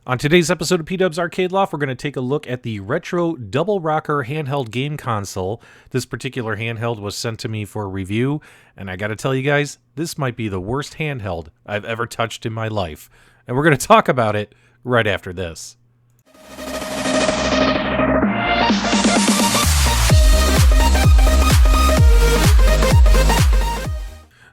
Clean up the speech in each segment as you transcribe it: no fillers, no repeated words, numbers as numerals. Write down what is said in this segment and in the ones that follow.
On today's episode of PDubs Arcade Loft, we're going to take a look at the retro double rocker handheld game console. This particular handheld was sent to me for review, and I got to tell you guys, this might be the worst handheld I've ever touched in my life. And we're going to talk about it right after this.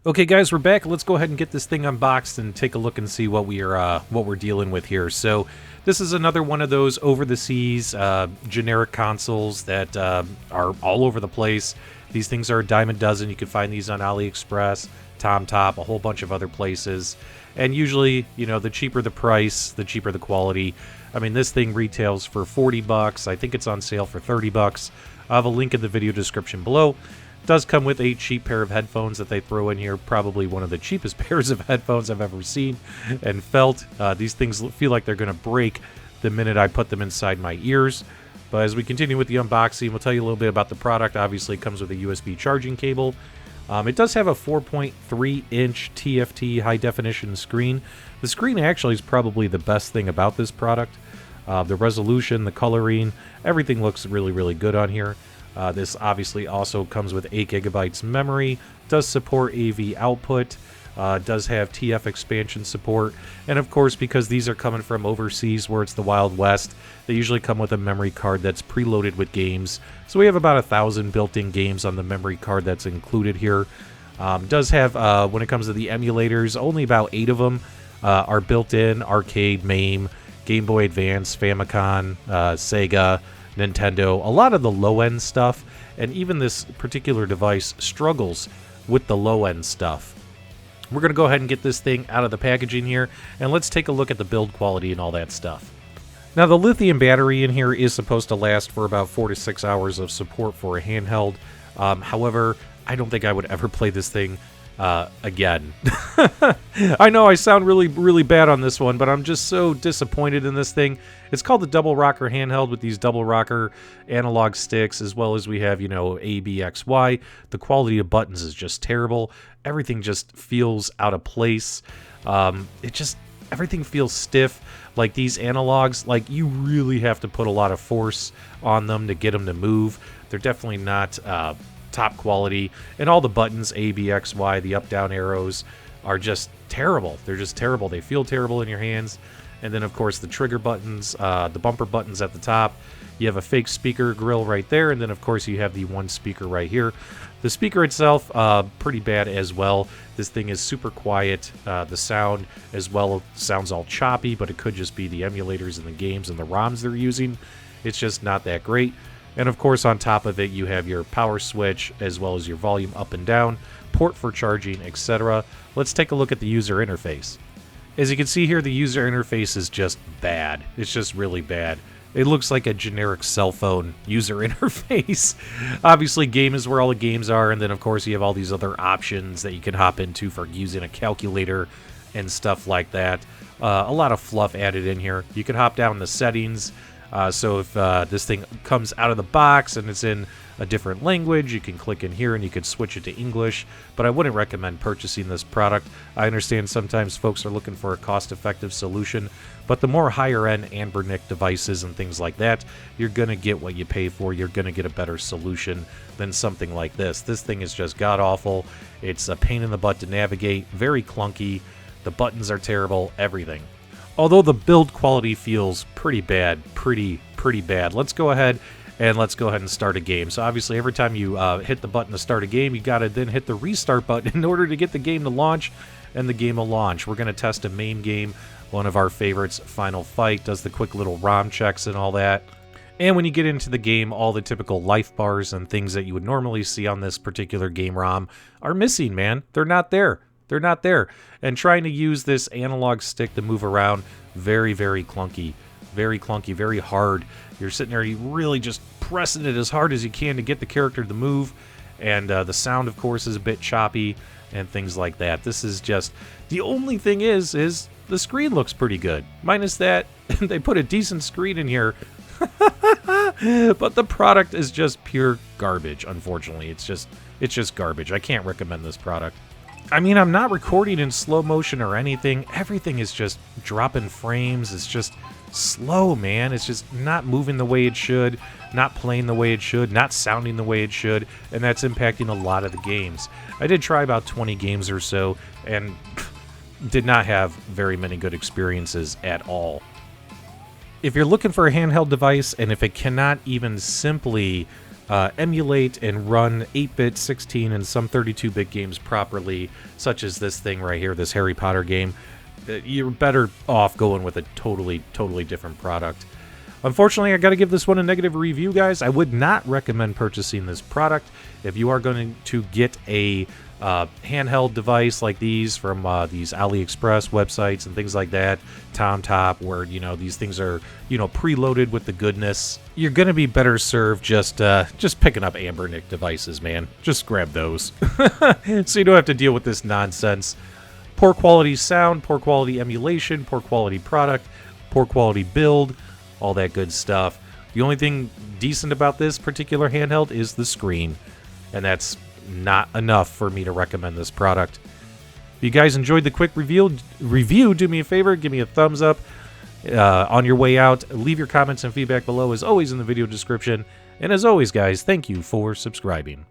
Okay, guys, we're back. Let's go ahead and get this thing unboxed and take a look and see what we're dealing with here. So, this is another one of those over-the-seas generic consoles that are all over the place. These things are a dime a dozen. You can find these on AliExpress, TomTop, a whole bunch of other places. And usually, you know, the cheaper the price, the cheaper the quality. I mean, this thing retails for $40. I think it's on sale for $30. I'll have a link in the video description below. Does come with a cheap pair of headphones that they throw in here. Probably one of the cheapest pairs of headphones I've ever seen and felt. These things feel like they're going to break the minute I put them inside my ears. But as we continue with the unboxing, we'll tell you a little bit about the product. Obviously, it comes with a USB charging cable. It does have a 4.3-inch TFT high-definition screen. The screen actually is probably the best thing about this product. The resolution, the coloring, everything looks really, really good on here. This obviously also comes with 8 gigabytes memory, does support AV output, does have TF expansion support, and of course, because these are coming from overseas where it's the Wild West, they usually come with a memory card that's preloaded with games. So we have about 1,000 built-in games on the memory card that's included here. Does have, when it comes to the emulators, only about 8 of them are built in: arcade, MAME, Game Boy Advance, Famicom, Sega, Nintendo, a lot of the low-end stuff, and even this particular device struggles with the low-end stuff. We're going to go ahead and get this thing out of the packaging here, and let's take a look at the build quality and all that stuff. Now, the lithium battery in here is supposed to last for about 4 to 6 hours of support for a handheld. However, I don't think I would ever play this thing again. I know I sound really, really bad on this one, but I'm just so disappointed in this thing. It's called the double rocker handheld with these double rocker analog sticks, as well as we have, you know, A, B, X, Y. The quality of buttons is just terrible. Everything just feels out of place. Everything feels stiff. Like these analogs, like you really have to put a lot of force on them to get them to move. They're definitely not top quality, and all the buttons, A, B, X, Y, the up down arrows, are just terrible. They're just terrible. They feel terrible in your hands. And then of course the trigger buttons, the bumper buttons at the top. You have a fake speaker grill right there, and then of course you have the one speaker right here. The speaker itself, pretty bad as well. This thing is super quiet. The sound as well sounds all choppy, but it could just be the emulators and the games and the ROMs they're using. It's just not that great. And of course, on top of it, you have your power switch, as well as your volume up and down, port for charging, etc. Let's take a look at the user interface. As you can see here, the user interface is just bad. It's just really bad. It looks like a generic cell phone user interface. Obviously, game is where all the games are, and then of course you have all these other options that you can hop into for using a calculator and stuff like that. A lot of fluff added in here. You can hop down the settings. So if this thing comes out of the box and it's in a different language, you can click in here and you can switch it to English, but I wouldn't recommend purchasing this product. I understand sometimes folks are looking for a cost-effective solution, but the more higher-end Anbernic devices and things like that, you're going to get what you pay for. You're going to get a better solution than something like this. This thing is just god-awful. It's a pain in the butt to navigate, very clunky. The buttons are terrible, everything. Although the build quality feels pretty bad, pretty bad. Let's go ahead and start a game. So obviously every time you hit the button to start a game, you gotta then hit the restart button in order to get the game to launch, and the game will launch. We're gonna test a MAME game, one of our favorites, Final Fight, does the quick little ROM checks and all that. And when you get into the game, all the typical life bars and things that you would normally see on this particular game ROM are missing, man. They're not there. They're not there. And trying to use this analog stick to move around, very, very clunky. Very clunky, very hard. You're sitting there, you really just pressing it as hard as you can to get the character to move. And the sound, of course, is a bit choppy and things like that. This is just... The only thing is the screen looks pretty good. Minus that, they put a decent screen in here. But the product is just pure garbage, unfortunately. It's just garbage. I can't recommend this product. I mean, I'm not recording in slow motion or anything. Everything is just dropping frames. It's just slow, man. It's just not moving the way it should, not playing the way it should, not sounding the way it should, and that's impacting a lot of the games. I did try about 20 games or so, and did not have very many good experiences at all. If you're looking for a handheld device, and if it cannot even simply emulate and run 8-bit, 16, and some 32-bit games properly, such as this thing right here, this Harry Potter game, you're better off going with a totally different product. Unfortunately, I got to give this one a negative review, guys. I would not recommend purchasing this product. If you are going to get a handheld device like these from these AliExpress websites and things like that, TomTop, where, you know, these things are, you know, preloaded with the goodness, you're going to be better served just picking up Ambernick devices, man. Just grab those. So you don't have to deal with this nonsense. Poor quality sound, poor quality emulation, poor quality product, poor quality build, all that good stuff. The only thing decent about this particular handheld is the screen, and that's not enough for me to recommend this product. If you guys enjoyed the quick review, do me a favor, give me a thumbs up. On your way out, leave your comments and feedback below, as always, in the video description. And as always, guys, thank you for subscribing.